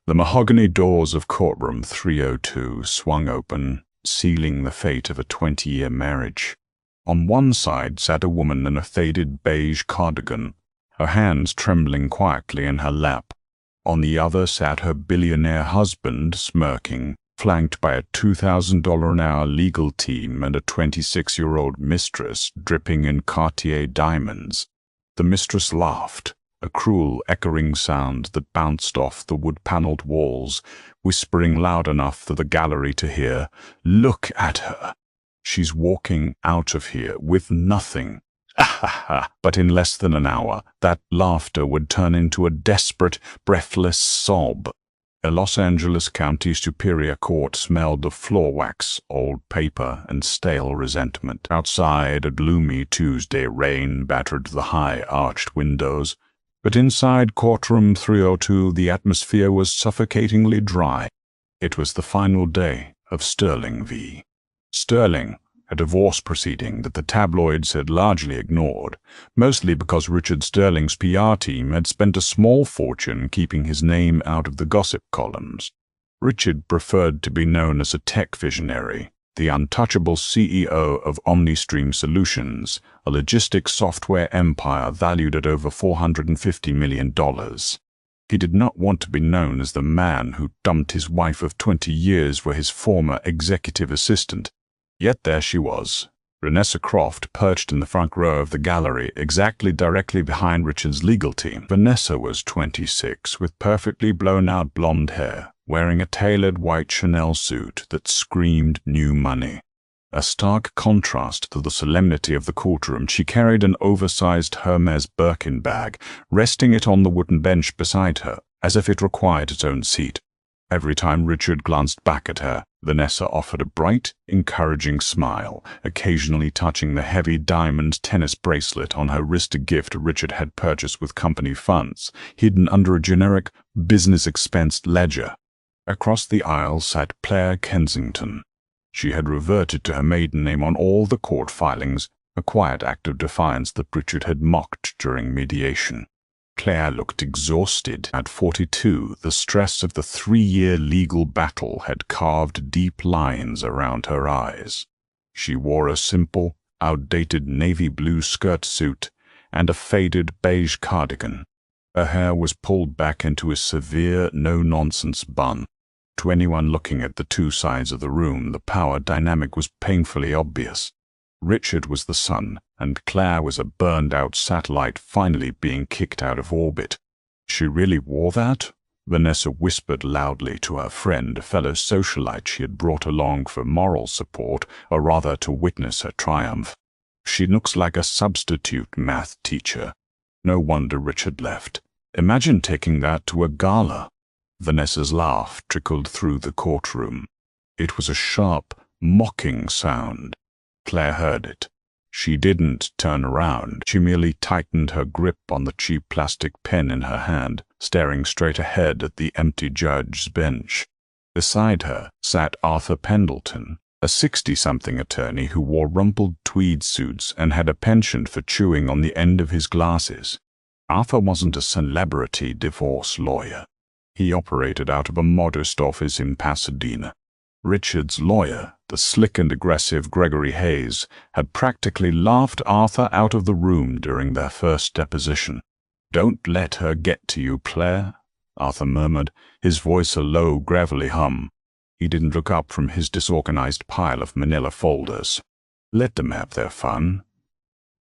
The mahogany doors of courtroom 302 swung open, sealing the fate of a 20-year marriage. On one side sat a woman in a faded beige cardigan, her hands trembling quietly in her lap. On the other sat her billionaire husband, smirking, flanked by a $2,000 an hour legal team and a 26-year-old mistress dripping in Cartier diamonds. The mistress laughed, a cruel, echoing sound that bounced off the wood-paneled walls, whispering loud enough for the gallery to hear, "Look at her. She's walking out of here with nothing." But in less than an hour, that laughter would turn into a desperate, breathless sob. A Los Angeles County Superior Court smelled of floor wax, old paper, and stale resentment. Outside, a gloomy Tuesday rain battered the high, arched windows, but inside courtroom 302 the atmosphere was suffocatingly dry. It was the final day of Sterling v. Sterling, a divorce proceeding that the tabloids had largely ignored, mostly because Richard Sterling's PR team had spent a small fortune keeping his name out of the gossip columns. Richard preferred to be known as a tech visionary, the untouchable CEO of OmniStream Solutions, a logistics software empire valued at over $450 million. He did not want to be known as the man who dumped his wife of 20 years for his former executive assistant. Yet there she was, Vanessa Croft, perched in the front row of the gallery, exactly directly behind Richard's legal team. Vanessa was 26, with perfectly blown-out blonde hair, wearing a tailored white Chanel suit that screamed new money. A stark contrast to the solemnity of the courtroom, she carried an oversized Hermes Birkin bag, resting it on the wooden bench beside her, as if it required its own seat. Every time Richard glanced back at her, Vanessa offered a bright, encouraging smile, occasionally touching the heavy diamond tennis bracelet on her wrist, a gift Richard had purchased with company funds, hidden under a generic, business-expensed ledger. Across the aisle sat Claire Kensington. She had reverted to her maiden name on all the court filings, a quiet act of defiance that Richard had mocked during mediation. Claire looked exhausted. At 42, the stress of the 3-year legal battle had carved deep lines around her eyes. She wore a simple, outdated navy blue skirt suit and a faded beige cardigan. Her hair was pulled back into a severe, no-nonsense bun. To anyone looking at the two sides of the room, the power dynamic was painfully obvious. Richard was the sun, and Claire was a burned-out satellite finally being kicked out of orbit. She really wore that? Vanessa whispered loudly to her friend, a fellow socialite she had brought along for moral support, or rather to witness her triumph. She looks like a substitute math teacher. No wonder Richard left. Imagine taking that to a gala. Vanessa's laugh trickled through the courtroom. It was a sharp, mocking sound. Claire heard it. She didn't turn around. She merely tightened her grip on the cheap plastic pen in her hand, staring straight ahead at the empty judge's bench. Beside her sat Arthur Pendleton, a 60-something attorney who wore rumpled tweed suits and had a penchant for chewing on the end of his glasses. Arthur wasn't a celebrity divorce lawyer. He operated out of a modest office in Pasadena. Richard's lawyer, the slick and aggressive Gregory Hayes, had practically laughed Arthur out of the room during their first deposition. "Don't let her get to you, Claire," Arthur murmured, his voice a low, gravelly hum. He didn't look up from his disorganized pile of manila folders. "Let them have their fun.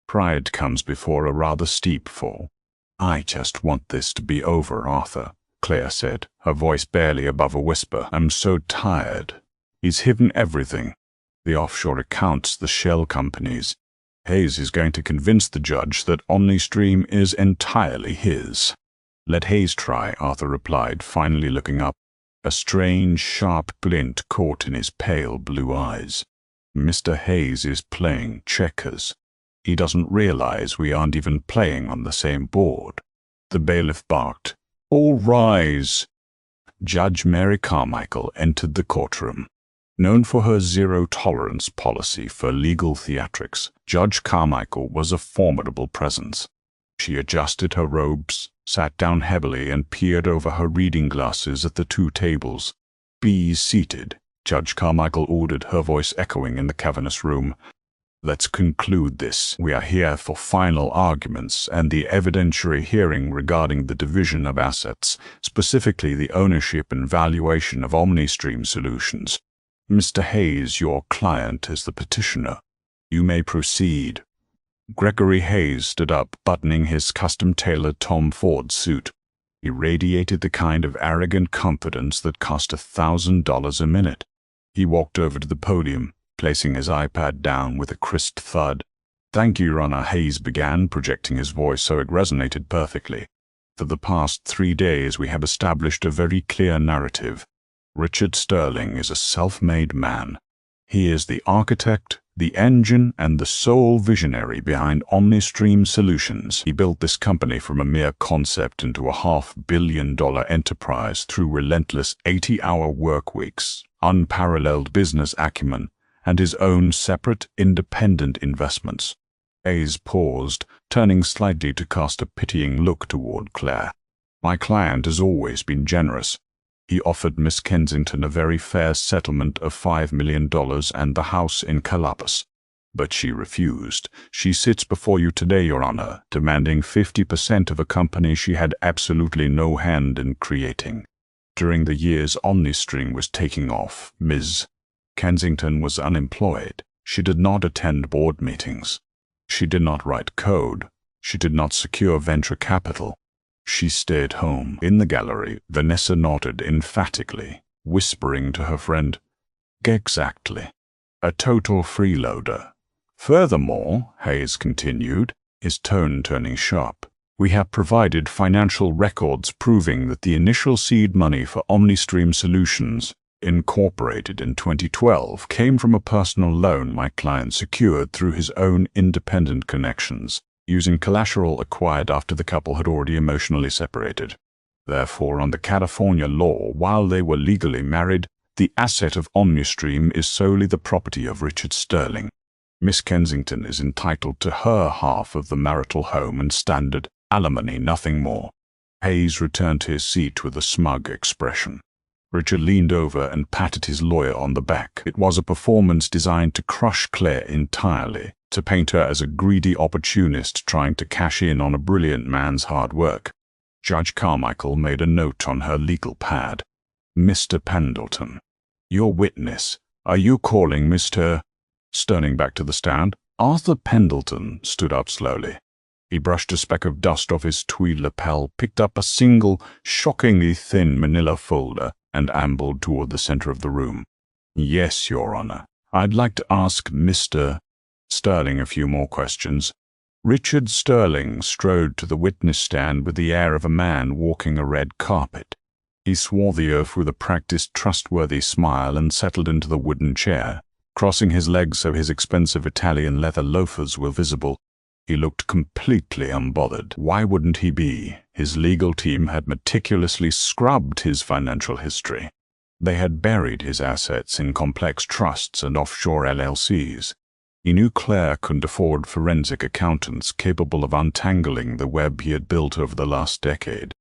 Pride comes before a rather steep fall." "I just want this to be over, Arthur," Claire said, her voice barely above a whisper. "I'm so tired. He's hidden everything. The offshore accounts, the shell companies. Hayes is going to convince the judge that OmniStream is entirely his." "Let Hayes try," Arthur replied, finally looking up. A strange, sharp glint caught in his pale blue eyes. "Mr. Hayes is playing checkers. He doesn't realize we aren't even playing on the same board." The bailiff barked. "All rise." Judge Mary Carmichael entered the courtroom. Known for her zero-tolerance policy for legal theatrics, Judge Carmichael was a formidable presence. She adjusted her robes, sat down heavily, and peered over her reading glasses at the two tables. "Be seated," Judge Carmichael ordered, her voice echoing in the cavernous room. "Let's conclude this. We are here for final arguments and the evidentiary hearing regarding the division of assets, specifically the ownership and valuation of OmniStream Solutions. Mr. Hayes, your client, is the petitioner. You may proceed." Gregory Hayes stood up, buttoning his custom-tailored Tom Ford suit. He radiated the kind of arrogant confidence that cost $1,000 a minute. He walked over to the podium, placing his iPad down with a crisp thud. "Thank you, Your Honor," Hayes began, projecting his voice so it resonated perfectly. "For the past 3 days we have established a very clear narrative. Richard Sterling is a self-made man. He is the architect, the engine, and the sole visionary behind OmniStream Solutions. He built this company from a mere concept into a $500 million enterprise through relentless 80-hour work weeks, unparalleled business acumen, and his own separate, independent investments." Hayes paused, turning slightly to cast a pitying look toward Claire. "My client has always been generous. He offered Miss Kensington a very fair settlement of $5 million and the house in Galapagos. But she refused. She sits before you today, Your Honor, demanding 50% of a company she had absolutely no hand in creating. During the years OmniStream was taking off, Ms. Kensington was unemployed. She did not attend board meetings. She did not write code. She did not secure venture capital. She stayed home." In the gallery, Vanessa nodded emphatically, whispering to her friend, "Exactly. A total freeloader. Furthermore," Hayes continued, his tone turning sharp, "we have provided financial records proving that the initial seed money for OmniStream Solutions, Incorporated in 2012, came from a personal loan my client secured through his own independent connections, using collateral acquired after the couple had already emotionally separated. Therefore, under California law, while they were legally married, the asset of OmniStream is solely the property of Richard Sterling. Miss Kensington is entitled to her half of the marital home and standard alimony, nothing more." Hayes returned to his seat with a smug expression. Richard leaned over and patted his lawyer on the back. It was a performance designed to crush Claire entirely, to paint her as a greedy opportunist trying to cash in on a brilliant man's hard work. Judge Carmichael made a note on her legal pad. "Mr. Pendleton, your witness. Are you calling Mr. Sterling back to the stand?" Arthur Pendleton stood up slowly. He brushed a speck of dust off his tweed lapel, picked up a single, shockingly thin manila folder, and ambled toward the center of the room. "Yes, Your Honor. I'd like to ask Mr. Sterling a few more questions." Richard Sterling strode to the witness stand with the air of a man walking a red carpet. He swore the oath with a practiced, trustworthy smile and settled into the wooden chair, crossing his legs so his expensive Italian leather loafers were visible. He looked completely unbothered. Why wouldn't he be? His legal team had meticulously scrubbed his financial history. They had buried his assets in complex trusts and offshore LLCs. He knew Claire couldn't afford forensic accountants capable of untangling the web he had built over the last decade.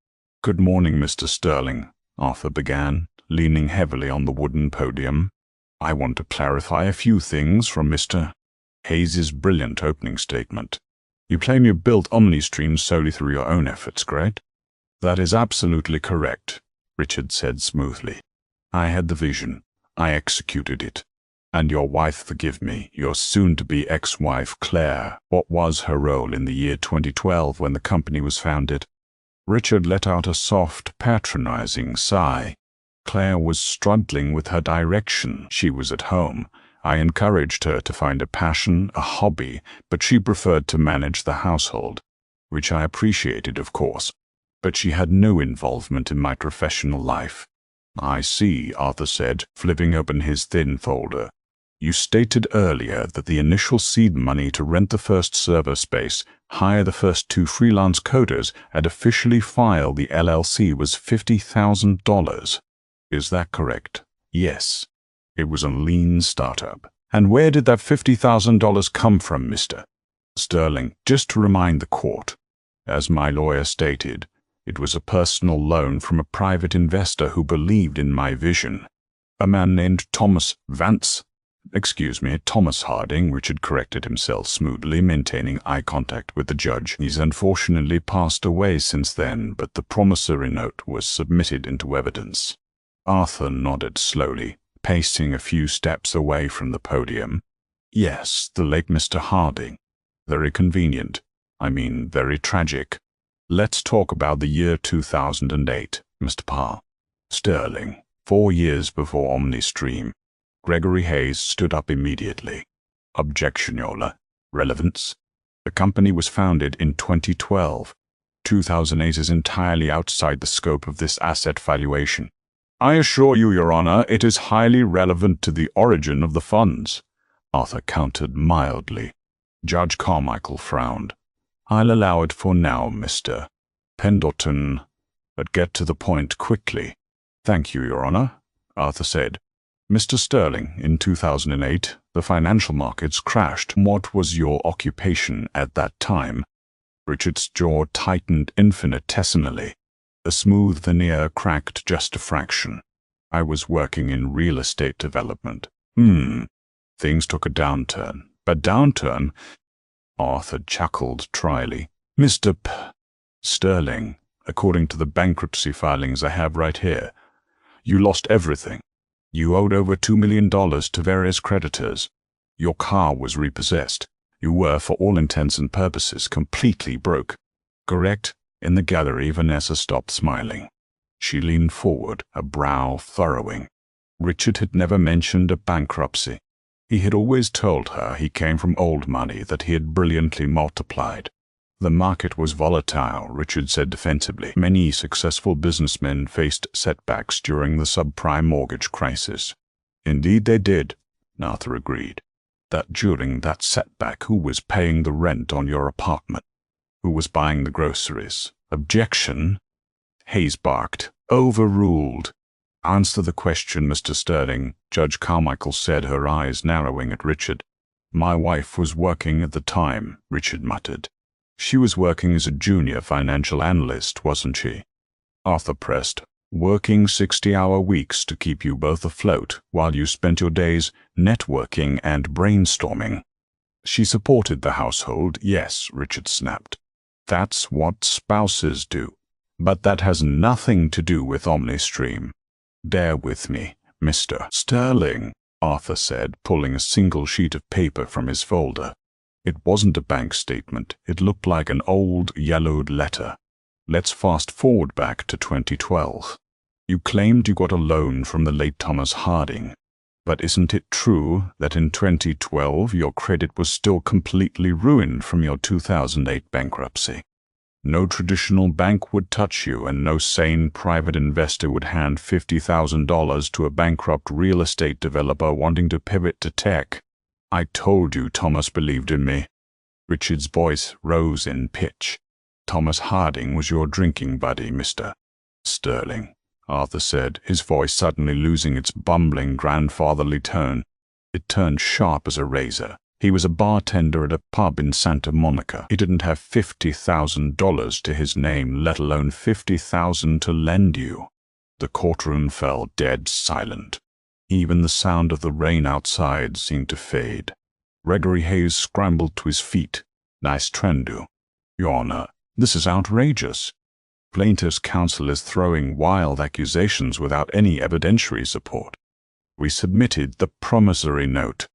"Good morning, Mr. Sterling," Arthur began, leaning heavily on the wooden podium. "I want to clarify a few things from Mr. Hayes' brilliant opening statement. You claim you built OmniStream solely through your own efforts, correct?" "That is absolutely correct," Richard said smoothly. "I had the vision. I executed it. And your wife, forgive me, your soon-to-be ex-wife, Claire, what was her role in the year 2012 when the company was founded?" Richard let out a soft, patronizing sigh. "Claire was struggling with her direction. She was at home. I encouraged her to find a passion, a hobby, but she preferred to manage the household, which I appreciated, of course. But she had no involvement in my professional life." "I see," Arthur said, flipping open his thin folder. "You stated earlier that the initial seed money to rent the first server space, hire the first 2 freelance coders, and officially file the LLC was $50,000. Is that correct?" "Yes. It was a lean startup." "And where did that $50,000 come from, Mr. Sterling?" "Just to remind the court, As my lawyer stated, it was a personal loan from a private investor who believed in my vision. A man named Thomas Harding, Richard corrected himself smoothly, maintaining eye contact with the judge. He's unfortunately passed away since then, but the promissory note was submitted into evidence. Arthur nodded slowly, pacing a few steps away from the podium. Yes, the late Mr. Harding. Very convenient. Very tragic. Let's talk about the year 2008, Mr. Parr. Sterling, 4 years before OmniStream. Gregory Hayes stood up immediately. Objection, Your Honor. Relevance. The company was founded in 2012. 2008 is entirely outside the scope of this asset valuation. I assure you, Your Honor, it is highly relevant to the origin of the funds, Arthur countered mildly. Judge Carmichael frowned. I'll allow it for now, Mr. Pendleton, but get to the point quickly. Thank you, Your Honor, Arthur said. Mr. Sterling, in 2008, the financial markets crashed. What was your occupation at that time? Richard's jaw tightened infinitesimally. The smooth veneer cracked just a fraction. I was working in real estate development. Things took a downturn. A downturn? Arthur chuckled tryly. Mr. Sterling, according to the bankruptcy filings I have right here, you lost everything. You owed over $2 million to various creditors. Your car was repossessed. You were, for all intents and purposes, completely broke. Correct? In the gallery, Vanessa stopped smiling. She leaned forward, a brow furrowing. Richard had never mentioned a bankruptcy. He had always told her he came from old money that he had brilliantly multiplied. The market was volatile, Richard said defensively. Many successful businessmen faced setbacks during the subprime mortgage crisis. Indeed they did, Arthur agreed. That during that setback, who was paying the rent on your apartment? Who was buying the groceries? Objection? Hayes barked. Overruled. Answer the question, Mr. Sterling, Judge Carmichael said, her eyes narrowing at Richard. My wife was working at the time, Richard muttered. She was working as a junior financial analyst, wasn't she? Arthur pressed. Working 60-hour weeks to keep you both afloat while you spent your days networking and brainstorming. She supported the household, yes, Richard snapped. That's what spouses do. But that has nothing to do with OmniStream. Bear with me, Mr. Sterling, Arthur said, pulling a single sheet of paper from his folder. It wasn't a bank statement. It looked like an old, yellowed letter. Let's fast forward back to 2012. You claimed you got a loan from the late Thomas Harding. But isn't it true that in 2012 your credit was still completely ruined from your 2008 bankruptcy? No traditional bank would touch you, and no sane private investor would hand $50,000 to a bankrupt real estate developer wanting to pivot to tech. I told you Thomas believed in me. Richard's voice rose in pitch. Thomas Harding was your drinking buddy, Mr. Sterling, Arthur said, his voice suddenly losing its bumbling grandfatherly tone. It turned sharp as a razor. He was a bartender at a pub in Santa Monica. He didn't have $50,000 to his name, let alone $50,000 to lend you. The courtroom fell dead silent. Even the sound of the rain outside seemed to fade. Gregory Hayes scrambled to his feet. Nice trendu. Your Honor, this is outrageous. Plaintiff's counsel is throwing wild accusations without any evidentiary support. We submitted the promissory note.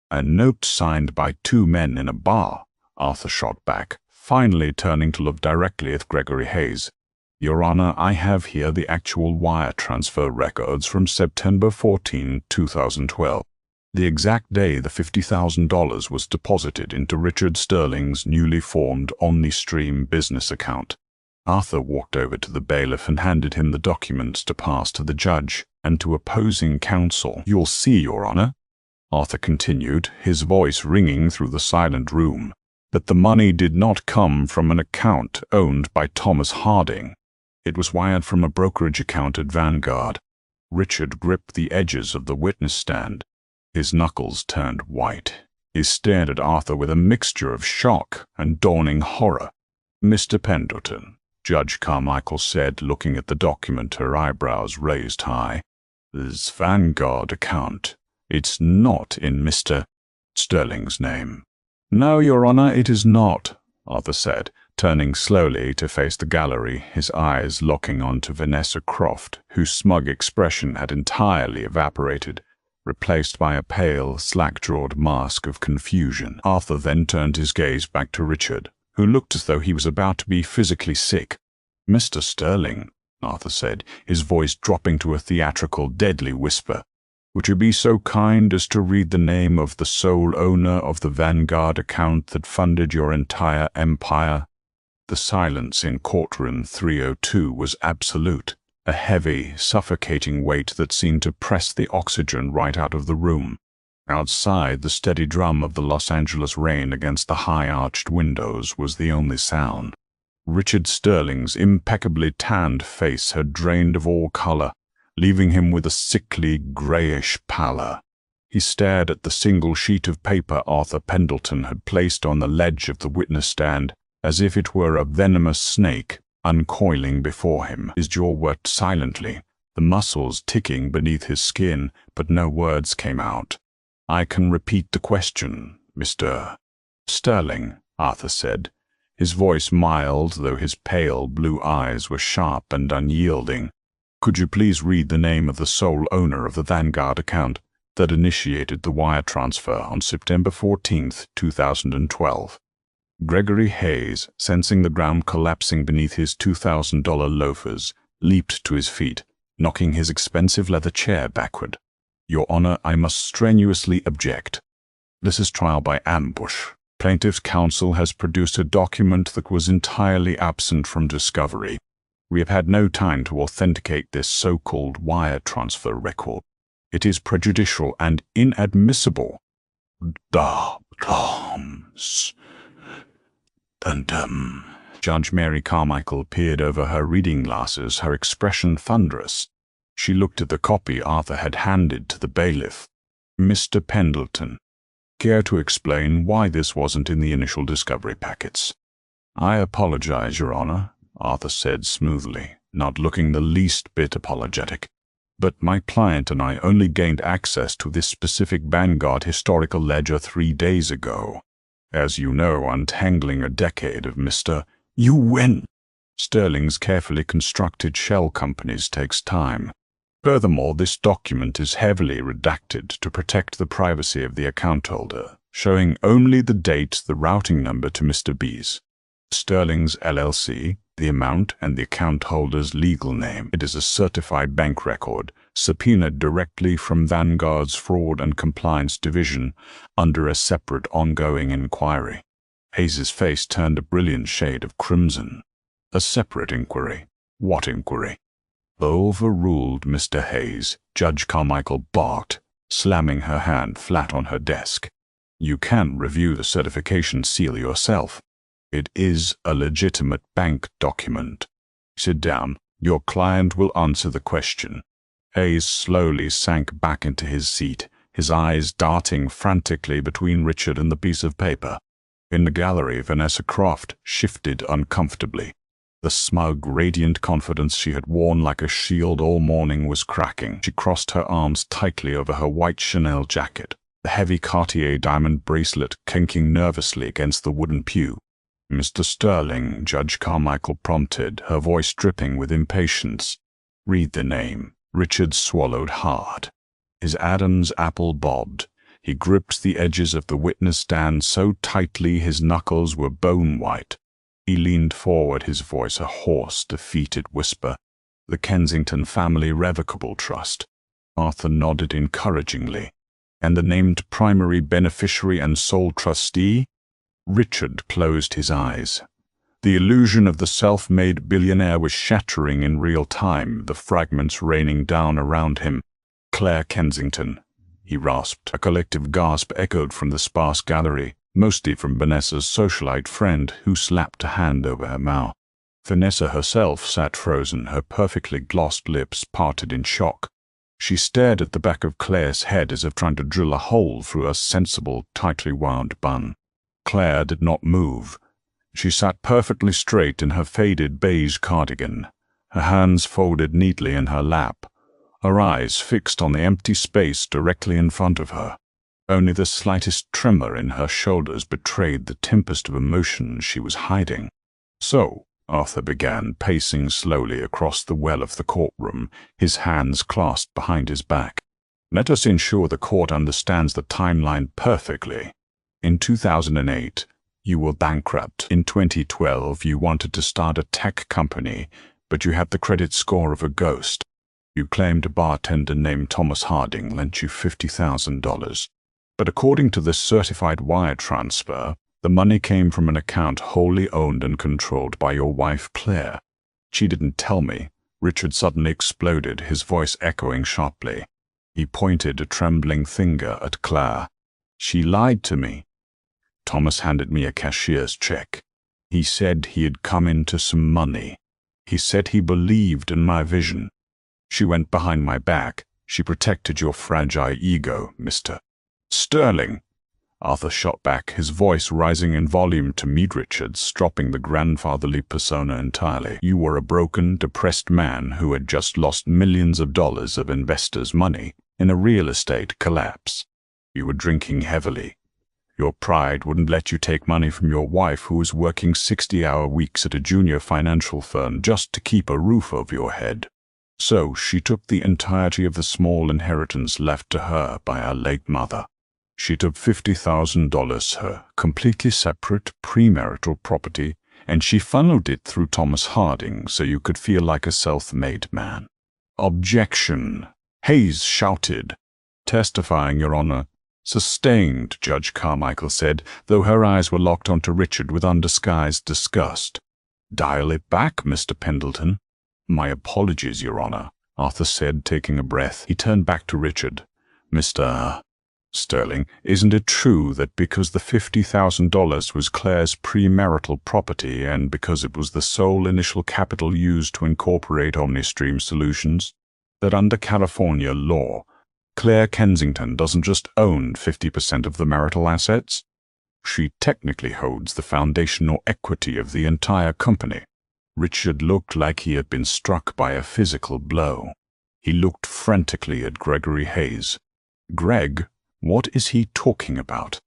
A note signed by 2 men in a bar, Arthur shot back, finally turning to look directly at Gregory Hayes. Your Honor, I have here the actual wire transfer records from September 14, 2012. The exact day the $50,000 was deposited into Richard Sterling's newly formed OmniStream business account. Arthur walked over to the bailiff and handed him the documents to pass to the judge and to opposing counsel. You'll see, Your Honor, Arthur continued, his voice ringing through the silent room, that the money did not come from an account owned by Thomas Harding. It was wired from a brokerage account at Vanguard. Richard gripped the edges of the witness stand. His knuckles turned white. He stared at Arthur with a mixture of shock and dawning horror. Mr. Pendleton, Judge Carmichael said, looking at the document, her eyebrows raised high. This Vanguard account. It's not in Mr. Sterling's name. No, Your Honor, it is not, Arthur said, turning slowly to face the gallery, his eyes locking onto Vanessa Croft, whose smug expression had entirely evaporated, replaced by a pale, slack-jawed mask of confusion. Arthur then turned his gaze back to Richard, who looked as though he was about to be physically sick. Mr. Sterling, Arthur said, his voice dropping to a theatrical, deadly whisper, would you be so kind as to read the name of the sole owner of the Vanguard account that funded your entire empire? The silence in courtroom 302 was absolute, a heavy, suffocating weight that seemed to press the oxygen right out of the room. Outside, the steady drum of the Los Angeles rain against the high-arched windows was the only sound. Richard Sterling's impeccably tanned face had drained of all color, leaving him with a sickly, grayish pallor. He stared at the single sheet of paper Arthur Pendleton had placed on the ledge of the witness stand, as if it were a venomous snake uncoiling before him. His jaw worked silently, the muscles ticking beneath his skin, but no words came out. I can repeat the question, Mr. Sterling, Arthur said, his voice mild, though his pale blue eyes were sharp and unyielding. Could you please read the name of the sole owner of the Vanguard account that initiated the wire transfer on September 14, 2012? Gregory Hayes, sensing the ground collapsing beneath his $2,000 loafers, leaped to his feet, knocking his expensive leather chair backward. Your Honor, I must strenuously object. This is trial by ambush. Plaintiff's counsel has produced a document that was entirely absent from discovery. We have had no time to authenticate this so-called wire transfer record. It is prejudicial and inadmissible. Judge Mary Carmichael peered over her reading glasses, her expression thunderous. She looked at the copy Arthur had handed to the bailiff. Mr. Pendleton, care to explain why this wasn't in the initial discovery packets? I apologize, Your Honor, Arthur said smoothly, not looking the least bit apologetic. But my client and I only gained access to this specific Vanguard historical ledger 3 days ago. As you know, untangling a decade of Mr. Sterling's carefully constructed shell companies takes time. Furthermore, this document is heavily redacted to protect the privacy of the account holder, showing only the date, the routing number to Mr. B's. Sterling's LLC, the amount, and the account holder's legal name. It is a certified bank record, subpoenaed directly from Vanguard's Fraud and Compliance Division under a separate ongoing inquiry. Hayes's face turned a brilliant shade of crimson. A separate inquiry? What inquiry? Overruled, Mr. Hayes, Judge Carmichael barked, slamming her hand flat on her desk. You can review the certification seal yourself. It is a legitimate bank document. Sit down. Your client will answer the question. Hayes slowly sank back into his seat, his eyes darting frantically between Richard and the piece of paper. In the gallery, Vanessa Croft shifted uncomfortably. The smug, radiant confidence she had worn like a shield all morning was cracking. She crossed her arms tightly over her white Chanel jacket, the heavy Cartier diamond bracelet clinking nervously against the wooden pew. Mr. Sterling, Judge Carmichael prompted, her voice dripping with impatience. Read the name. Richard swallowed hard. His Adam's apple bobbed. He gripped the edges of the witness stand so tightly his knuckles were bone-white. He leaned forward, his voice a hoarse, defeated whisper. The Kensington Family Revocable Trust. Arthur nodded encouragingly. And the named primary beneficiary and sole trustee? Richard closed his eyes. The illusion of the self-made billionaire was shattering in real time, the fragments raining down around him. Claire Kensington, he rasped. A collective gasp echoed from the sparse gallery, mostly from Vanessa's socialite friend, who slapped a hand over her mouth. Vanessa herself sat frozen, her perfectly glossed lips parted in shock. She stared at the back of Claire's head as if trying to drill a hole through a sensible, tightly wound bun. Claire did not move. She sat perfectly straight in her faded beige cardigan, her hands folded neatly in her lap, her eyes fixed on the empty space directly in front of her. Only the slightest tremor in her shoulders betrayed the tempest of emotion she was hiding. "So," Arthur began, pacing slowly across the well of the courtroom, his hands clasped behind his back. "Let us ensure the court understands the timeline perfectly. In 2008, you were bankrupt. In 2012, you wanted to start a tech company, but you had the credit score of a ghost. You claimed a bartender named Thomas Harding lent you $50,000. But according to this certified wire transfer, the money came from an account wholly owned and controlled by your wife, Claire. She didn't tell me." Richard suddenly exploded, his voice echoing sharply. He pointed a trembling finger at Claire. "She lied to me. Thomas handed me a cashier's check. He said he had come into some money. He said he believed in my vision. She went behind my back. She protected your fragile ego, Mr. Sterling." Arthur shot back, his voice rising in volume to meet Richard's, dropping the grandfatherly persona entirely. "You were a broken, depressed man who had just lost millions of dollars of investors' money in a real estate collapse. You were drinking heavily. Your pride wouldn't let you take money from your wife, who was working 60-hour weeks at a junior financial firm just to keep a roof over your head. So she took the entirety of the small inheritance left to her by her late mother. She took $50,000, her completely separate premarital property, and she funneled it through Thomas Harding so you could feel like a self-made man." "Objection!" Hayes shouted. "Testifying, Your Honor." "Sustained," Judge Carmichael said, though her eyes were locked onto Richard with undisguised disgust. "Dial it back, Mr. Pendleton." "My apologies, Your Honor," Arthur said, taking a breath. He turned back to Richard. "Mr. Sterling, isn't it true that because the $50,000 was Claire's premarital property and because it was the sole initial capital used to incorporate OmniStream Solutions, that under California law, Claire Kensington doesn't just own 50% of the marital assets? She technically holds the foundational equity of the entire company." Richard looked like he had been struck by a physical blow. He looked frantically at Gregory Hayes. "Greg, what is he talking about?"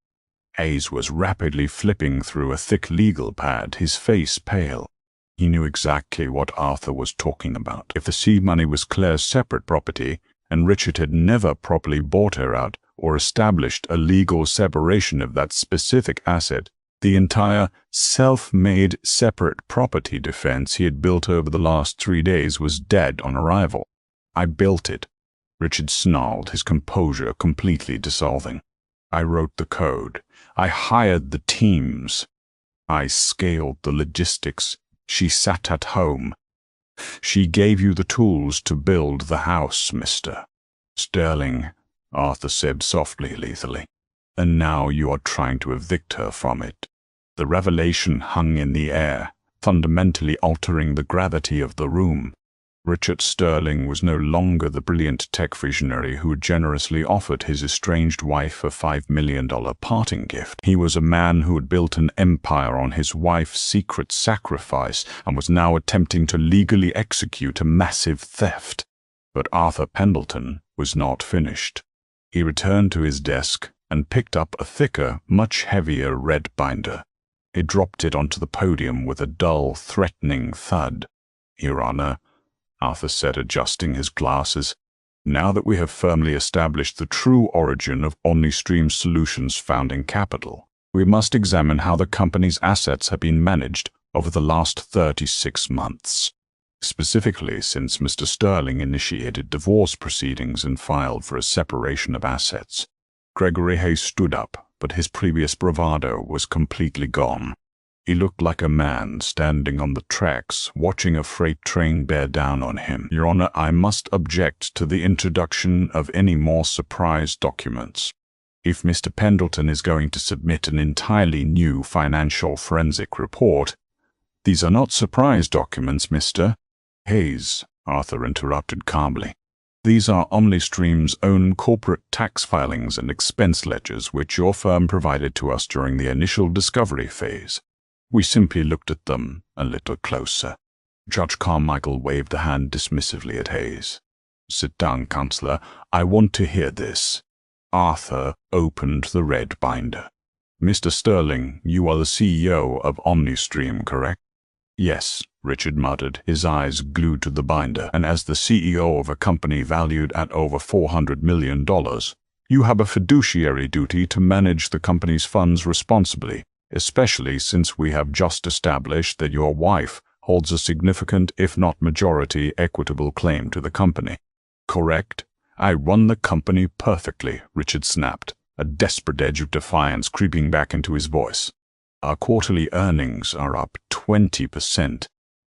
Hayes was rapidly flipping through a thick legal pad, his face pale. He knew exactly what Arthur was talking about. If the seed money was Claire's separate property, and Richard had never properly bought her out or established a legal separation of that specific asset, the entire self-made separate property defense he had built over the last 3 days was dead on arrival. "I built it," Richard snarled, his composure completely dissolving. "I wrote the code. I hired the teams. I scaled the logistics. She sat at home. She gave you the tools to build the house, Mr. Sterling," Arthur said softly, lethally. "And now you are trying to evict her from it." The revelation hung in the air, fundamentally altering the gravity of the room. Richard Sterling was no longer the brilliant tech visionary who had generously offered his estranged wife a $5 million parting gift. He was a man who had built an empire on his wife's secret sacrifice and was now attempting to legally execute a massive theft. But Arthur Pendleton was not finished. He returned to his desk and picked up a thicker, much heavier red binder. He dropped it onto the podium with a dull, threatening thud. "Your Honor," Arthur said, adjusting his glasses, "now that we have firmly established the true origin of OmniStream Solutions' founding capital, we must examine how the company's assets have been managed over the last 36 months. Specifically, since Mr. Sterling initiated divorce proceedings and filed for a separation of assets." Gregory Hayes stood up, but his previous bravado was completely gone. He looked like a man standing on the tracks, watching a freight train bear down on him. "Your Honor, I must object to the introduction of any more surprise documents. If Mr. Pendleton is going to submit an entirely new financial forensic report—" "These are not surprise documents, Mr. Hayes," Arthur interrupted calmly. "These are OmniStream's own corporate tax filings and expense ledgers which your firm provided to us during the initial discovery phase. We simply looked at them a little closer. Judge Carmichael waved a hand dismissively at Hayes. Sit down, Counselor. I want to hear this. Arthur opened the red binder. Mr. Sterling, you are the CEO of OmniStream, correct? Yes, Richard muttered, his eyes glued to the binder, and as the CEO of a company valued at over $400 million, you have a fiduciary duty to manage the company's funds responsibly, especially since we have just established that your wife holds a significant, if not majority, equitable claim to the company. Correct? I run the company perfectly, Richard snapped, a desperate edge of defiance creeping back into his voice. Our quarterly earnings are up 20%.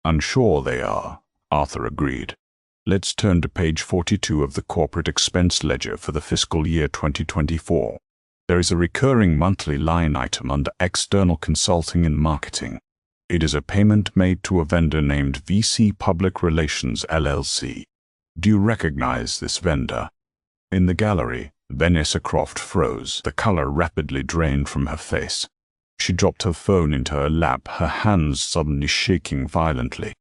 I'm sure they are, Arthur agreed. Let's turn to page 42 of the corporate expense ledger for the fiscal year 2024. There is a recurring monthly line item under external consulting and marketing. It is a payment made to a vendor named VC Public Relations LLC. Do you recognize this vendor? In the gallery, Vanessa Croft froze. The color rapidly drained from her face. She dropped her phone into her lap, her hands suddenly shaking violently.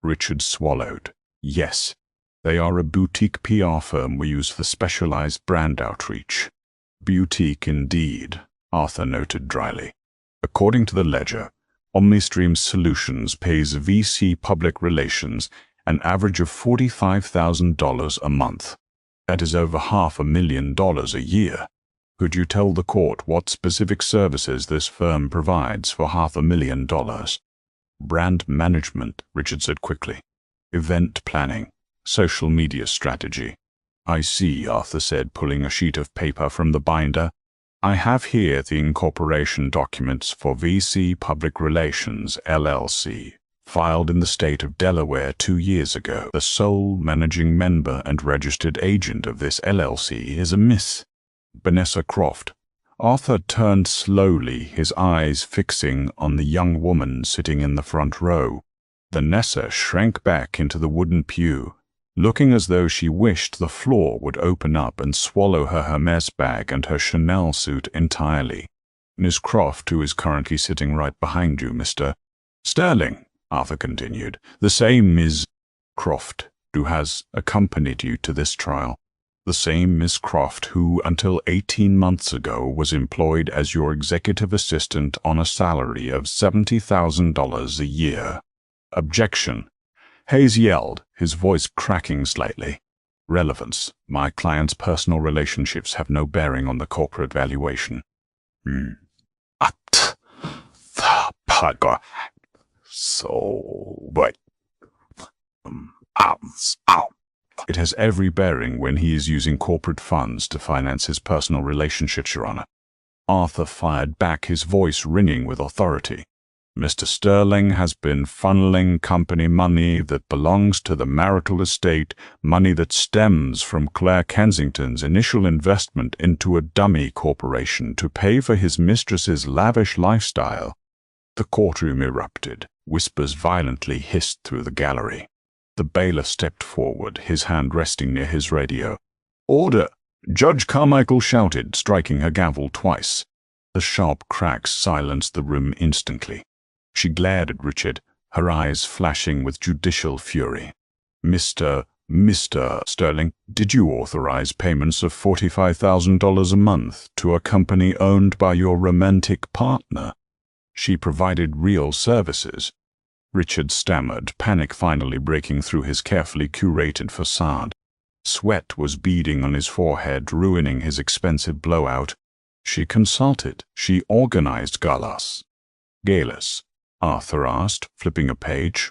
Richard swallowed. Yes, they are a boutique PR firm we use for specialized brand outreach. Boutique indeed, Arthur noted dryly. According to the ledger, OmniStream Solutions pays VC Public Relations an average of $45,000 a month. That is over $500,000 a year. Could you tell the court what specific services this firm provides for $500,000? Brand management, Richard said quickly. Event planning. Social media strategy. I see, Arthur said, pulling a sheet of paper from the binder. I have here the incorporation documents for VC Public Relations, LLC, filed in the state of Delaware 2 years ago. The sole managing member and registered agent of this LLC is a Miss Vanessa Croft. Arthur turned slowly, his eyes fixing on the young woman sitting in the front row. Vanessa shrank back into the wooden pew, looking as though she wished the floor would open up and swallow her Hermes bag and her Chanel suit entirely. Miss Croft, who is currently sitting right behind you, Mr. Sterling, Arthur continued, the same Ms. Croft who has accompanied you to this trial. The same Miss Croft who, until 18 months ago, was employed as your executive assistant on a salary of $70,000 a year. Objection. Hayes yelled, his voice cracking slightly. Relevance. My client's personal relationships have no bearing on the corporate valuation. So, but... Ow. It has every bearing when he is using corporate funds to finance his personal relationships, Your Honor. Arthur fired back, his voice ringing with authority. Mr. Sterling has been funneling company money that belongs to the marital estate, money that stems from Claire Kensington's initial investment into a dummy corporation to pay for his mistress's lavish lifestyle. The courtroom erupted. Whispers violently hissed through the gallery. The bailiff stepped forward, his hand resting near his radio. Order! Judge Carmichael shouted, striking her gavel twice. The sharp cracks silenced the room instantly. She glared at Richard, her eyes flashing with judicial fury. Mr. Sterling, did you authorize payments of $45,000 a month to a company owned by your romantic partner? She provided real services. Richard stammered, panic finally breaking through his carefully curated facade. Sweat was beading on his forehead, ruining his expensive blowout. She consulted. She organized galas. Galas? Arthur asked, flipping a page.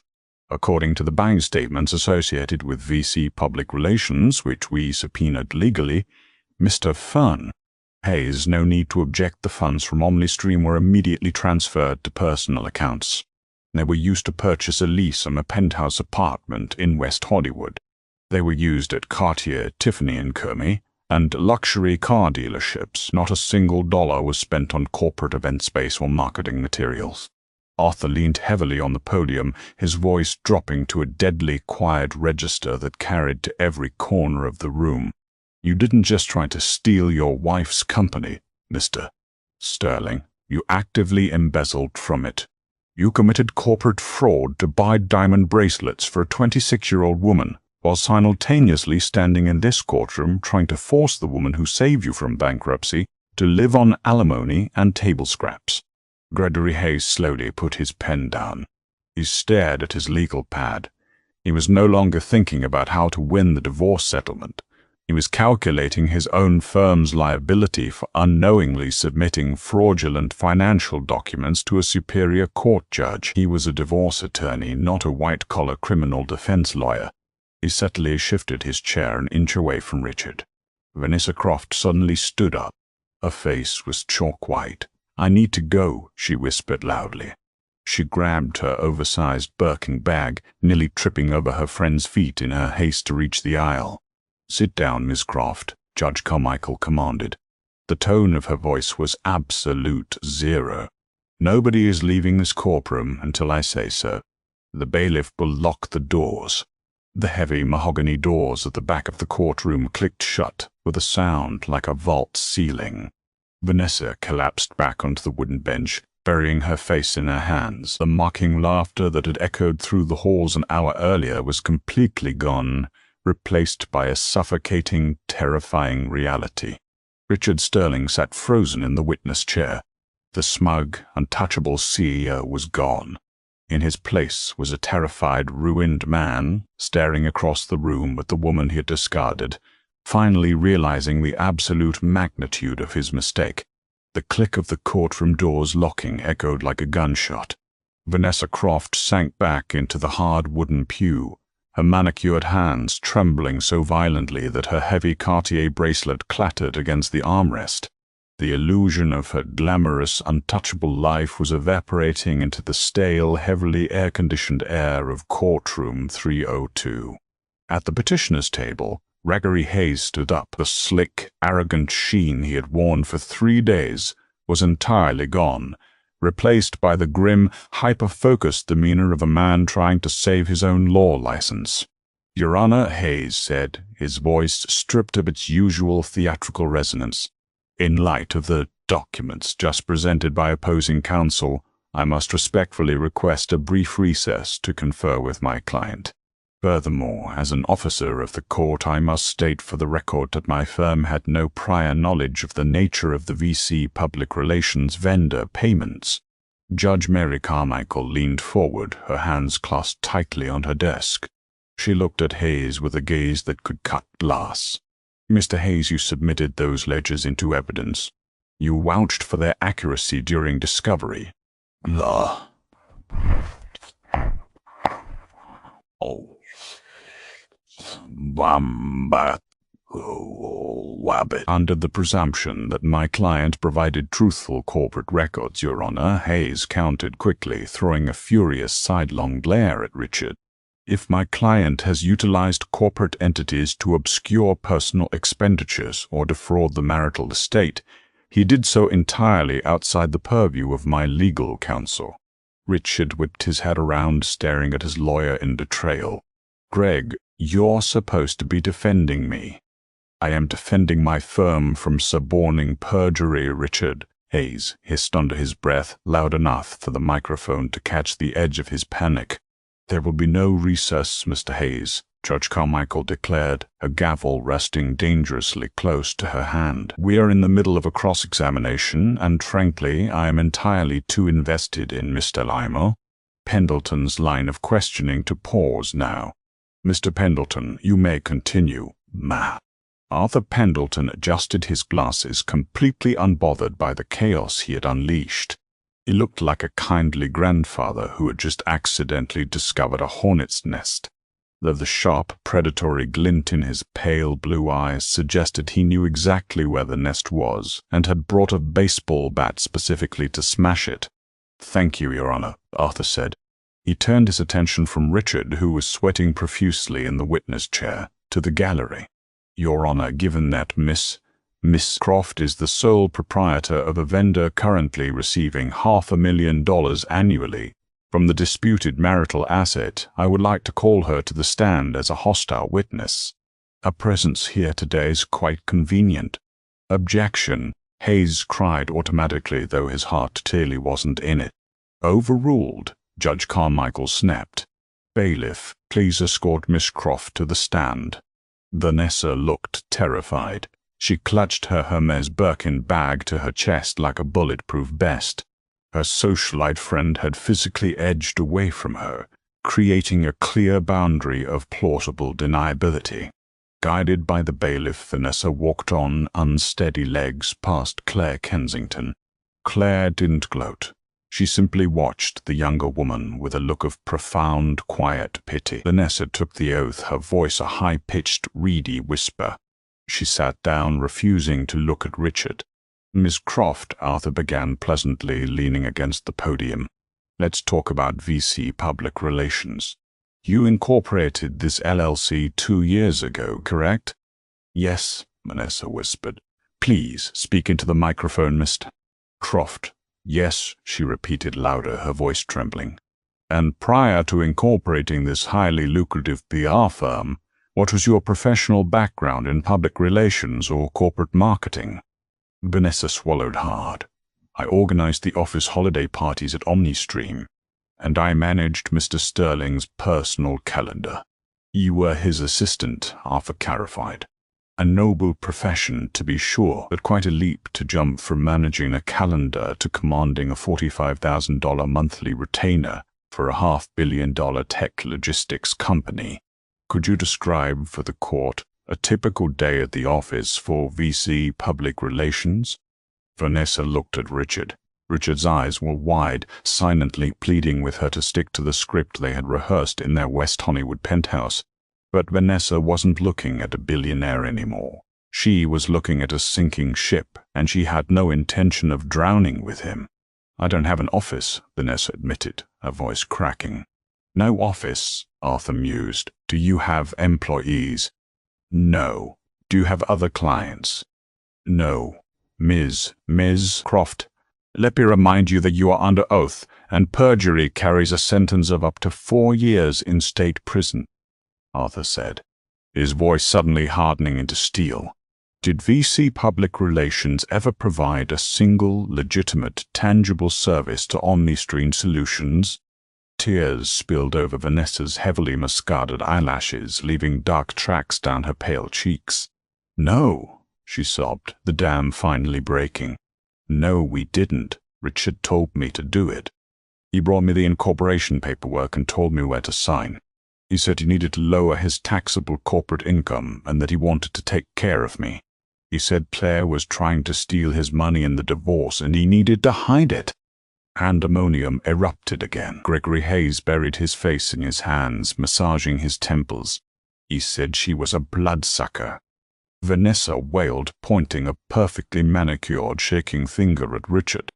According to the bank statements associated with VC Public Relations, which we subpoenaed legally, Mr. Fern. Hayes, no need to object. The funds from OmniStream were immediately transferred to personal accounts. They were used to purchase a lease on a penthouse apartment in West Hollywood. They were used at Cartier, Tiffany & Co. and luxury car dealerships. Not a single dollar was spent on corporate event space or marketing materials. Arthur leaned heavily on the podium, his voice dropping to a deadly quiet register that carried to every corner of the room. You didn't just try to steal your wife's company, Mr. Sterling. You actively embezzled from it. You committed corporate fraud to buy diamond bracelets for a 26-year-old woman, while simultaneously standing in this courtroom trying to force the woman who saved you from bankruptcy to live on alimony and table scraps. Gregory Hayes slowly put his pen down. He stared at his legal pad. He was no longer thinking about how to win the divorce settlement. He was calculating his own firm's liability for unknowingly submitting fraudulent financial documents to a superior court judge. He was a divorce attorney, not a white-collar criminal defense lawyer. He subtly shifted his chair an inch away from Richard. Vanessa Croft suddenly stood up. Her face was chalk white. "I need to go," she whispered loudly. She grabbed her oversized Birkin bag, nearly tripping over her friend's feet in her haste to reach the aisle. "Sit down, Miss Croft," Judge Carmichael commanded. The tone of her voice was absolute zero. "Nobody is leaving this courtroom until I say so. The bailiff will lock the doors." The heavy mahogany doors at the back of the courtroom clicked shut with a sound like a vault ceiling. Vanessa collapsed back onto the wooden bench, burying her face in her hands. The mocking laughter that had echoed through the halls an hour earlier was completely gone, replaced by a suffocating, terrifying reality. Richard Sterling sat frozen in the witness chair. The smug, untouchable CEO was gone. In his place was a terrified, ruined man, staring across the room at the woman he had discarded, finally realizing the absolute magnitude of his mistake. The click of the courtroom doors locking echoed like a gunshot. Vanessa Croft sank back into the hard wooden pew, her manicured hands trembling so violently that her heavy Cartier bracelet clattered against the armrest. The illusion of her glamorous, untouchable life was evaporating into the stale, heavily air-conditioned air of courtroom 302. At the petitioner's table, Gregory Hayes stood up. The slick, arrogant sheen he had worn for 3 days was entirely gone, replaced by the grim, hyper-focused demeanor of a man trying to save his own law license. "Your Honor," Hayes said, his voice stripped of its usual theatrical resonance, "in light of the documents just presented by opposing counsel, I must respectfully request a brief recess to confer with my client. Furthermore, as an officer of the court, I must state for the record that my firm had no prior knowledge of the nature of the VC public relations vendor payments." Judge Mary Carmichael leaned forward, her hands clasped tightly on her desk. She looked at Hayes with a gaze that could cut glass. "Mr. Hayes, you submitted those ledgers into evidence. You vouched for their accuracy during discovery." "Oh. Under the presumption that my client provided truthful corporate records, Your Honor," Hayes countered quickly, throwing a furious sidelong glare at Richard. "If my client has utilized corporate entities to obscure personal expenditures or defraud the marital estate, he did so entirely outside the purview of my legal counsel." Richard whipped his head around, staring at his lawyer in betrayal. "Greg, you're supposed to be defending me." "I am defending my firm from suborning perjury, Richard," Hayes hissed under his breath, loud enough for the microphone to catch the edge of his panic. "There will be no recess, Mr. Hayes," Judge Carmichael declared, a gavel resting dangerously close to her hand. "We are in the middle of a cross-examination, and frankly, I am entirely too invested in Mr. Limo Pendleton's line of questioning to pause now. Mr. Pendleton, you may continue, ma." Arthur Pendleton adjusted his glasses, completely unbothered by the chaos he had unleashed. He looked like a kindly grandfather who had just accidentally discovered a hornet's nest, though the sharp, predatory glint in his pale blue eyes suggested he knew exactly where the nest was and had brought a baseball bat specifically to smash it. "Thank you, Your Honor," Arthur said. He turned his attention from Richard, who was sweating profusely in the witness chair, to the gallery. "Your Honor, given that Miss Croft is the sole proprietor of a vendor currently receiving $500,000 annually from the disputed marital asset, I would like to call her to the stand as a hostile witness. Her presence here today is quite convenient." "Objection," Hayes cried automatically, though his heart clearly wasn't in it. Overruled, Judge Carmichael snapped. Bailiff, please escort Miss Croft to the stand. Vanessa looked terrified. She clutched her Hermes Birkin bag to her chest like a bulletproof vest. Her socialite friend had physically edged away from her, creating a clear boundary of plausible deniability. Guided by the bailiff, Vanessa walked on unsteady legs past Claire Kensington. Claire didn't gloat. She simply watched the younger woman with a look of profound, quiet pity. Vanessa took the oath, her voice a high-pitched, reedy whisper. She sat down, refusing to look at Richard. Miss Croft, Arthur began pleasantly, leaning against the podium. Let's talk about VC public relations. You incorporated this LLC 2 years ago, correct? Yes, Vanessa whispered. Please speak into the microphone, Mr. Croft. Yes, she repeated louder, her voice trembling. And prior to incorporating this highly lucrative PR firm, what was your professional background in public relations or corporate marketing? Vanessa swallowed hard. I organized the office holiday parties at OmniStream, and I managed Mr. Sterling's personal calendar. You were his assistant, Arthur clarified. A noble profession, to be sure, but quite a leap to jump from managing a calendar to commanding a $45,000 monthly retainer for a $500 million tech logistics company. Could you describe for the court a typical day at the office for VC public relations? Vanessa looked at Richard. Richard's eyes were wide, silently pleading with her to stick to the script they had rehearsed in their West Hollywood penthouse. But Vanessa wasn't looking at a billionaire anymore. She was looking at a sinking ship, and she had no intention of drowning with him. I don't have an office, Vanessa admitted, her voice cracking. No office, Arthur mused. Do you have employees? No. Do you have other clients? No. Ms. Croft, let me remind you that you are under oath, and perjury carries a sentence of up to 4 years in state prison, Arthur said, his voice suddenly hardening into steel. Did VC Public Relations ever provide a single, legitimate, tangible service to OmniStream Solutions? Tears spilled over Vanessa's heavily muscarded eyelashes, leaving dark tracks down her pale cheeks. No, she sobbed, the dam finally breaking. No, we didn't. Richard told me to do it. He brought me the incorporation paperwork and told me where to sign. He said he needed to lower his taxable corporate income and that he wanted to take care of me. He said Claire was trying to steal his money in the divorce and he needed to hide it. Pandemonium erupted again. Gregory Hayes buried his face in his hands, massaging his temples. He said she was a bloodsucker. Vanessa wailed, pointing a perfectly manicured, shaking finger at Richard.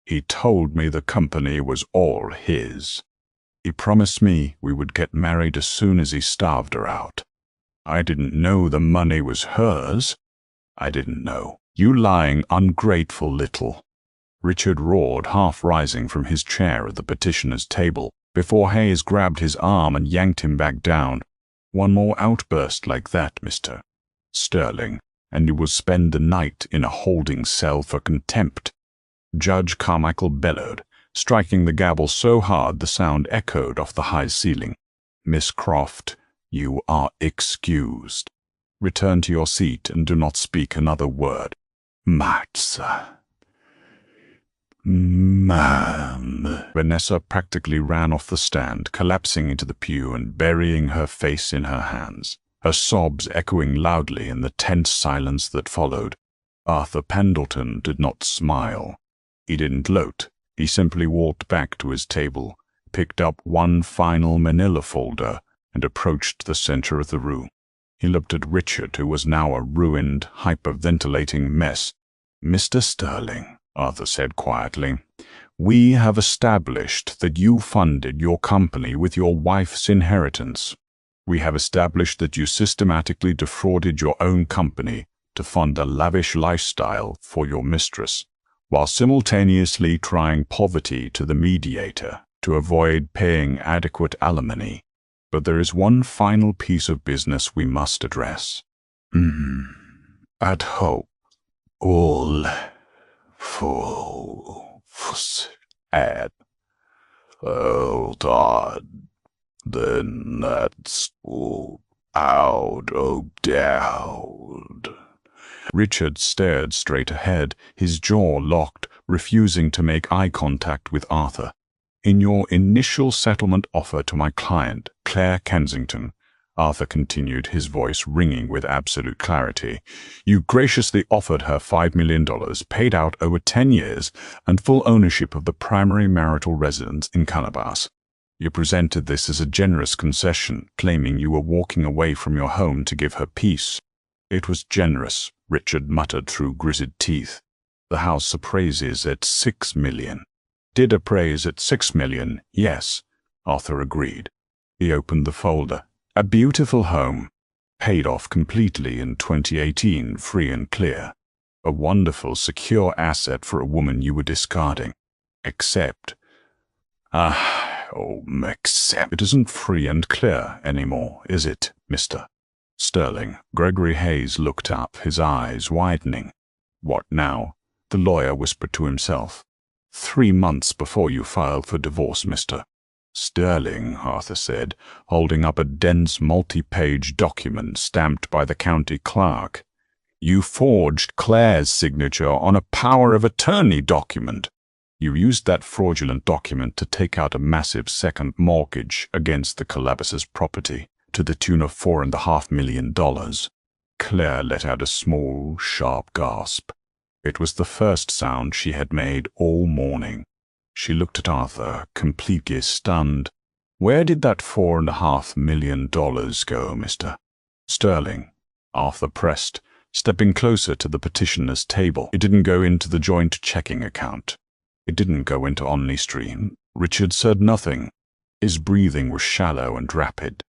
He told me the company was all his. He promised me we would get married as soon as he starved her out. I didn't know the money was hers. I didn't know. You lying, ungrateful little. Richard roared, half rising from his chair at the petitioner's table, before Hayes grabbed his arm and yanked him back down. One more outburst like that, Mr. Sterling, and you will spend the night in a holding cell for contempt. Judge Carmichael bellowed, striking the gavel so hard the sound echoed off the high ceiling. Miss Croft, you are excused. Return to your seat and do not speak another word. Ma'am. Vanessa practically ran off the stand, collapsing into the pew and burying her face in her hands, her sobs echoing loudly in the tense silence that followed. Arthur Pendleton did not smile. He didn't gloat. He simply walked back to his table, picked up one final manila folder, and approached the center of the room. He looked at Richard, who was now a ruined, hyperventilating mess. Mr. Sterling, Arthur said quietly, we have established that you funded your company with your wife's inheritance. We have established that you systematically defrauded your own company to fund a lavish lifestyle for your mistress, while simultaneously trying poverty to the mediator to avoid paying adequate alimony. But there is one final piece of business we must address. At hope, all full ad. Hold on. Then that's out of doubt. Richard stared straight ahead, his jaw locked, refusing to make eye contact with Arthur. In your initial settlement offer to my client, Claire Kensington, Arthur continued, his voice ringing with absolute clarity, you graciously offered her $5 million, paid out over 10 years, and full ownership of the primary marital residence in Calabas. You presented this as a generous concession, claiming you were walking away from your home to give her peace. It was generous, Richard muttered through gritted teeth. The house appraises at $6 million. Did appraise at $6 million, yes, Arthur agreed. He opened the folder. A beautiful home. Paid off completely in 2018, free and clear. A wonderful, secure asset for a woman you were discarding. Except it isn't free and clear anymore, is it, Mr. Sterling? Gregory Hayes looked up, his eyes widening. What now? The lawyer whispered to himself. 3 months before you filed for divorce, Mr. Sterling, Arthur said, holding up a dense multi-page document stamped by the county clerk. You forged Claire's signature on a power of attorney document. You used that fraudulent document to take out a massive second mortgage against the Calabasas property to the tune of $4.5 million. Claire let out a small, sharp gasp. It was the first sound she had made all morning. She looked at Arthur, completely stunned. Where did that $4.5 million go, Mr. Sterling? Arthur pressed, stepping closer to the petitioner's table. It didn't go into the joint checking account. It didn't go into OmniStream. Richard said nothing. His breathing was shallow and rapid.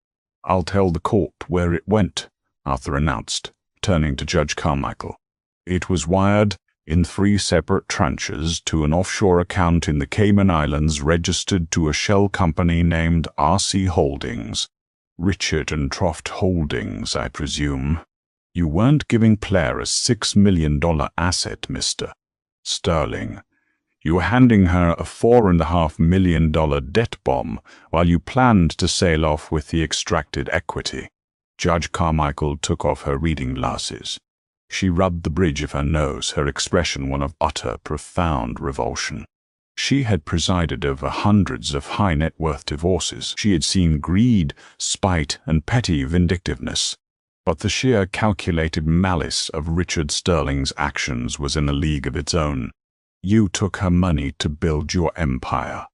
I'll tell the court where it went, Arthur announced, turning to Judge Carmichael. It was wired in 3 separate tranches to an offshore account in the Cayman Islands registered to a shell company named RC Holdings. Richard and Troft Holdings, I presume. You weren't giving Claire a $6 million asset, Mr. Sterling. You were handing her a $4.5 million debt bomb while you planned to sail off with the extracted equity. Judge Carmichael took off her reading glasses. She rubbed the bridge of her nose, her expression one of utter, profound revulsion. She had presided over hundreds of high-net-worth divorces. She had seen greed, spite, and petty vindictiveness. But the sheer calculated malice of Richard Sterling's actions was in a league of its own. You took her money to build your empire,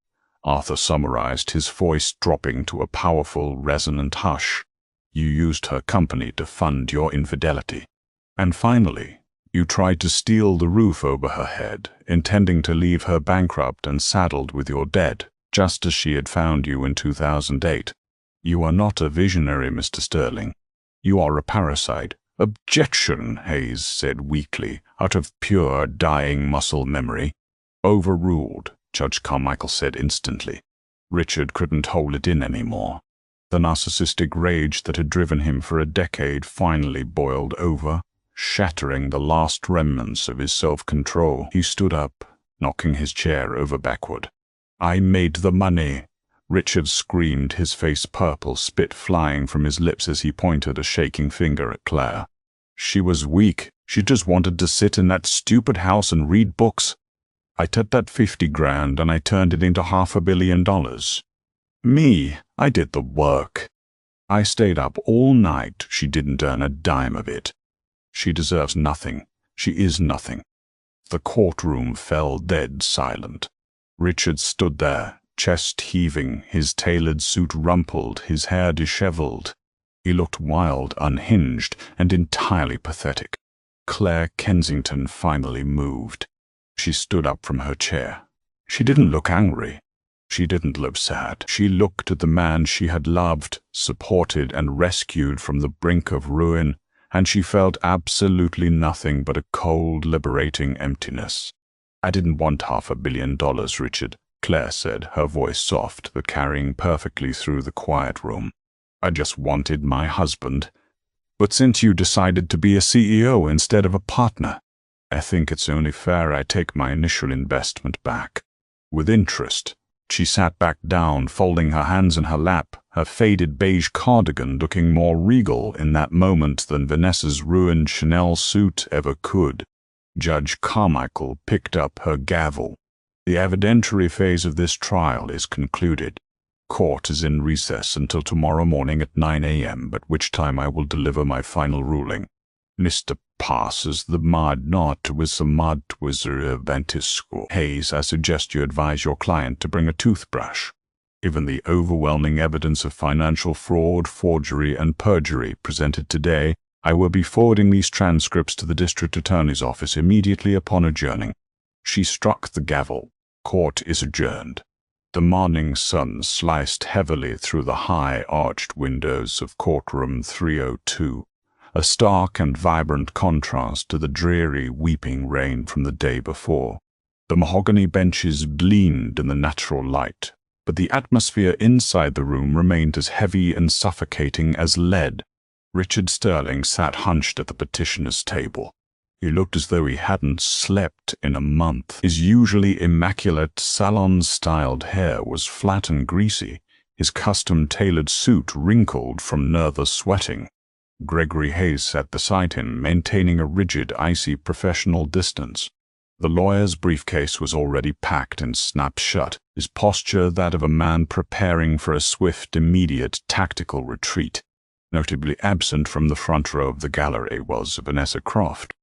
Arthur summarized, his voice dropping to a powerful, resonant hush. You used her company to fund your infidelity. And finally, you tried to steal the roof over her head, intending to leave her bankrupt and saddled with your debt, just as she had found you in 2008. You are not a visionary, Mr. Sterling. You are a parasite. Objection, Hayes said weakly, out of pure, dying muscle memory. Overruled, Judge Carmichael said instantly. Richard couldn't hold it in anymore. The narcissistic rage that had driven him for a decade finally boiled over, shattering the last remnants of his self-control. He stood up, knocking his chair over backward. I made the money, Richard screamed, his face purple, spit flying from his lips as he pointed a shaking finger at Claire. She was weak. She just wanted to sit in that stupid house and read books. I took that 50 grand and I turned it into $500 million. Me, I did the work. I stayed up all night. She didn't earn a dime of it. She deserves nothing. She is nothing. The courtroom fell dead silent. Richard stood there, chest heaving, his tailored suit rumpled, his hair disheveled. He looked wild, unhinged, and entirely pathetic. Claire Kensington finally moved. She stood up from her chair. She didn't look angry. She didn't look sad. She looked at the man she had loved, supported, and rescued from the brink of ruin, and she felt absolutely nothing but a cold, liberating emptiness. I didn't want $500 million, Richard, Claire said, her voice soft but carrying perfectly through the quiet room. I just wanted my husband. But since you decided to be a CEO instead of a partner, I think it's only fair I take my initial investment back. With interest, She sat back down, folding her hands in her lap, her faded beige cardigan looking more regal in that moment than Vanessa's ruined Chanel suit ever could. Judge Carmichael picked up her gavel. The evidentiary phase of this trial is concluded. Court is in recess until tomorrow morning at 9 a.m., at which time I will deliver my final ruling. Mr. Passes the mud not with some mud twizzer ventisco. Hayes, I suggest you advise your client to bring a toothbrush. Given the overwhelming evidence of financial fraud, forgery, and perjury presented today, I will be forwarding these transcripts to the district attorney's office immediately upon adjourning. She struck the gavel. Court is adjourned. The morning sun sliced heavily through the high arched windows of courtroom 302. A stark and vibrant contrast to the dreary, weeping rain from the day before. The mahogany benches gleamed in the natural light, but the atmosphere inside the room remained as heavy and suffocating as lead. Richard Sterling sat hunched at the petitioner's table. He looked as though he hadn't slept in a month. His usually immaculate, salon-styled hair was flat and greasy, his custom-tailored suit wrinkled from nervous sweating. Gregory Hayes sat beside him, maintaining a rigid, icy professional distance. The lawyer's briefcase was already packed and snapped shut, his posture that of a man preparing for a swift, immediate, tactical retreat. Notably absent from the front row of the gallery was Vanessa Croft.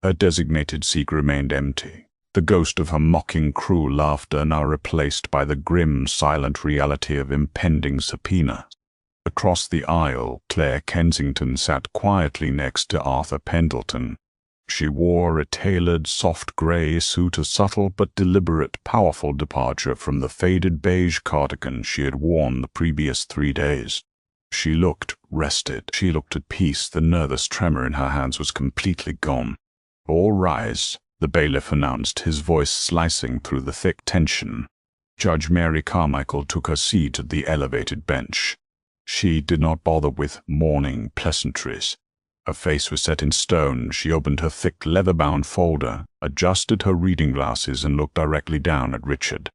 Her designated seat remained empty, the ghost of her mocking cruel laughter now replaced by the grim, silent reality of impending subpoena. Across the aisle, Claire Kensington sat quietly next to Arthur Pendleton. She wore a tailored, soft gray suit, a subtle but deliberate, powerful departure from the faded beige cardigan she had worn the previous 3 days. She looked rested. She looked at peace. The nervous tremor in her hands was completely gone. "All rise," the bailiff announced, his voice slicing through the thick tension. Judge Mary Carmichael took her seat at the elevated bench. She did not bother with morning pleasantries. Her face was set in stone. She opened her thick leather-bound folder, adjusted her reading glasses, and looked directly down at Richard.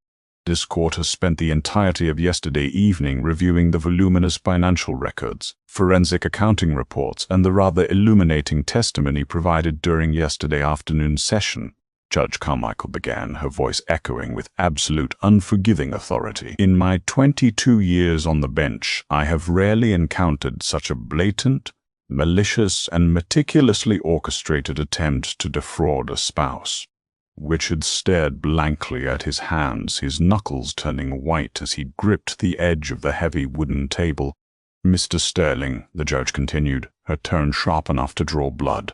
This court has spent the entirety of yesterday evening reviewing the voluminous financial records, forensic accounting reports, and the rather illuminating testimony provided during yesterday afternoon's session. Judge Carmichael began, her voice echoing with absolute, unforgiving authority. "In my 22 years on the bench, I have rarely encountered such a blatant, malicious, and meticulously orchestrated attempt to defraud a spouse." Richard stared blankly at his hands, his knuckles turning white as he gripped the edge of the heavy wooden table. "Mr. Sterling," the judge continued, her tone sharp enough to draw blood,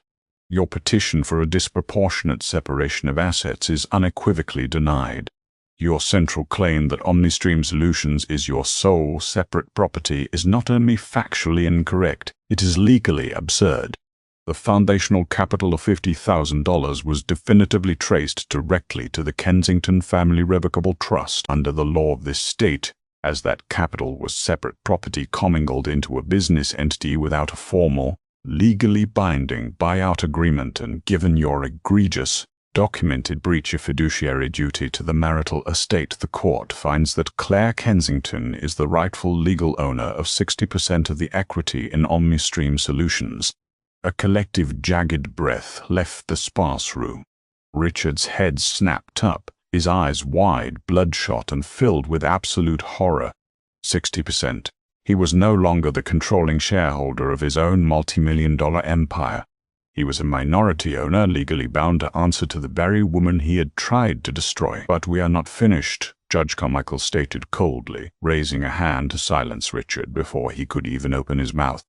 "your petition for a disproportionate separation of assets is unequivocally denied. Your central claim that OmniStream Solutions is your sole separate property is not only factually incorrect, it is legally absurd. The foundational capital of $50,000 was definitively traced directly to the Kensington Family Revocable Trust under the law of this state, as that capital was separate property commingled into a business entity without a formal, legally binding buyout agreement, and given your egregious, documented breach of fiduciary duty to the marital estate, the court finds that Claire Kensington is the rightful legal owner of 60% of the equity in OmniStream Solutions. A collective jagged breath left the sparse room. Richard's head snapped up, his eyes wide, bloodshot, and filled with absolute horror. 60%. He was no longer the controlling shareholder of his own multi-million-dollar empire. He was a minority owner, legally bound to answer to the very woman he had tried to destroy. "But we are not finished," Judge Carmichael stated coldly, raising a hand to silence Richard before he could even open his mouth.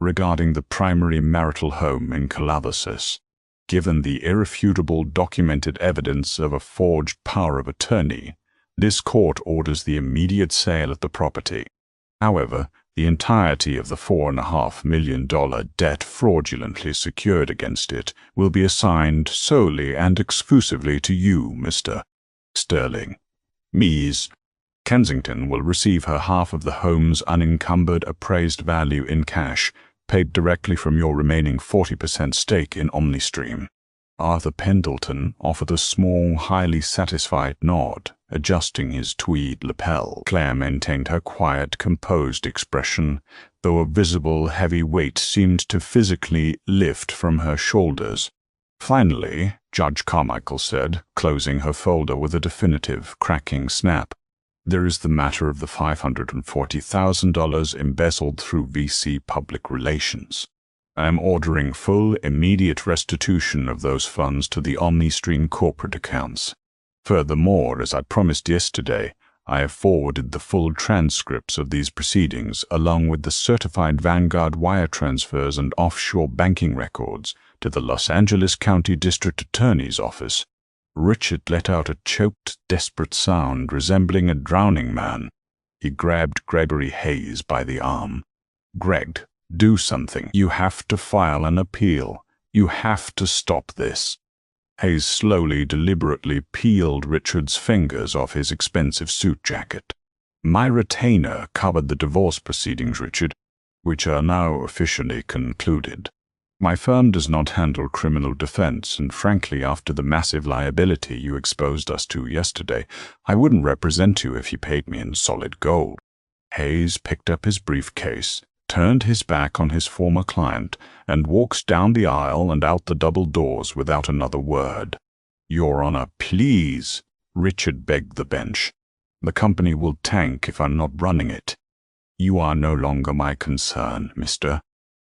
"Regarding the primary marital home in Calabasas, given the irrefutable documented evidence of a forged power of attorney, this court orders the immediate sale of the property. However, the entirety of the $4.5 million debt fraudulently secured against it will be assigned solely and exclusively to you, Mr. Sterling. Ms. Kensington will receive her half of the home's unencumbered appraised value in cash, paid directly from your remaining 40% stake in OmniStream. Arthur Pendleton offered a small, highly satisfied nod, adjusting his tweed lapel. Claire maintained her quiet, composed expression, though a visible heavy weight seemed to physically lift from her shoulders. Finally, Judge Carmichael said, closing her folder with a definitive, cracking snap, "There is the matter of the $540,000 embezzled through VC public relations. I am ordering full, immediate restitution of those funds to the OmniStream corporate accounts. Furthermore, as I promised yesterday, I have forwarded the full transcripts of these proceedings along with the certified Vanguard wire transfers and offshore banking records to the Los Angeles County District Attorney's Office." Richard let out a choked, desperate sound resembling a drowning man. He grabbed Gregory Hayes by the arm. "Greg, do something. You have to file an appeal. You have to stop this." Hayes slowly, deliberately peeled Richard's fingers off his expensive suit jacket. "My retainer covered the divorce proceedings, Richard, which are now officially concluded. My firm does not handle criminal defense, and frankly, after the massive liability you exposed us to yesterday, I wouldn't represent you if you paid me in solid gold." Hayes picked up his briefcase, turned his back on his former client, and walked down the aisle and out the double doors without another word. "Your Honor, please," Richard begged the bench. "The company will tank if I'm not running it. You are no longer my concern, Mr.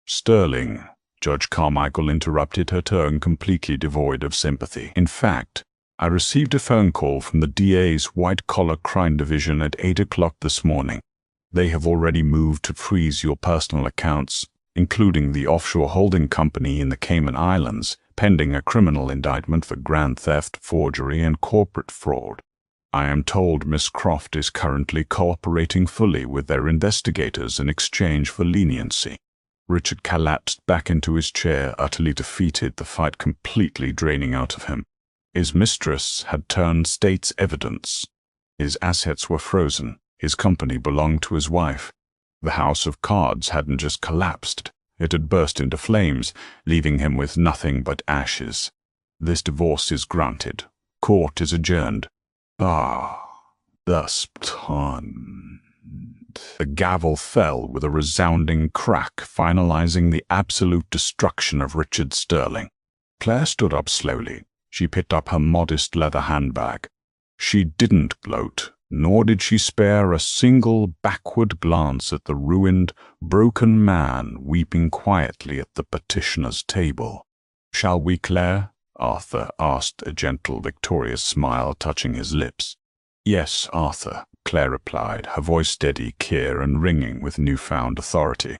Sterling." Judge Carmichael interrupted, her tone completely devoid of sympathy. "In fact, I received a phone call from the DA's white-collar crime division at 8 o'clock this morning. They have already moved to freeze your personal accounts, including the offshore holding company in the Cayman Islands, pending a criminal indictment for grand theft, forgery, and corporate fraud. I am told Miss Croft is currently cooperating fully with their investigators in exchange for leniency." Richard collapsed back into his chair, utterly defeated, the fight completely draining out of him. His mistress had turned state's evidence. His assets were frozen. His company belonged to his wife. The house of cards hadn't just collapsed. It had burst into flames, leaving him with nothing but ashes. This divorce is granted. Court is adjourned. Thus done. The gavel fell with a resounding crack, finalizing the absolute destruction of Richard Sterling. Claire stood up slowly. She picked up her modest leather handbag. She didn't gloat, nor did she spare a single backward glance at the ruined, broken man weeping quietly at the petitioner's table. "Shall we, Claire?" Arthur asked, a gentle, victorious smile touching his lips. "Yes, Arthur," Claire replied, her voice steady, clear, and ringing with newfound authority.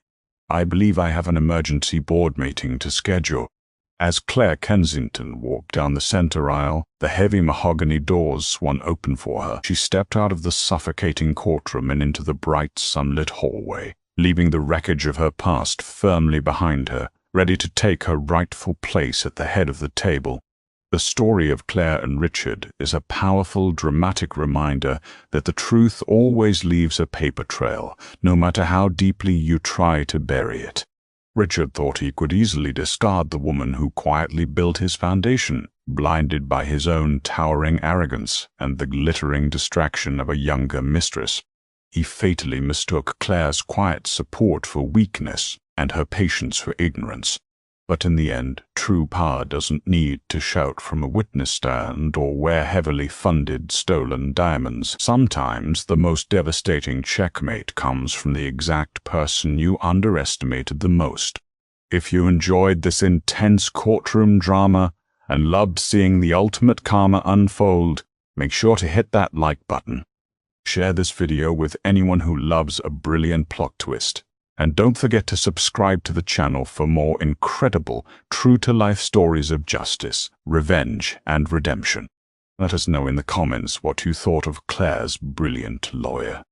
"I believe I have an emergency board meeting to schedule." As Claire Kensington walked down the center aisle, the heavy mahogany doors swung open for her. She stepped out of the suffocating courtroom and into the bright, sunlit hallway, leaving the wreckage of her past firmly behind her, ready to take her rightful place at the head of the table. The story of Claire and Richard is a powerful, dramatic reminder that the truth always leaves a paper trail, no matter how deeply you try to bury it. Richard thought he could easily discard the woman who quietly built his foundation, blinded by his own towering arrogance and the glittering distraction of a younger mistress. He fatally mistook Claire's quiet support for weakness and her patience for ignorance. But in the end, true power doesn't need to shout from a witness stand or wear heavily funded, stolen diamonds. Sometimes the most devastating checkmate comes from the exact person you underestimated the most. If you enjoyed this intense courtroom drama and loved seeing the ultimate karma unfold, make sure to hit that like button. Share this video with anyone who loves a brilliant plot twist. And don't forget to subscribe to the channel for more incredible, true-to-life stories of justice, revenge, and redemption. Let us know in the comments what you thought of Claire's brilliant lawyer.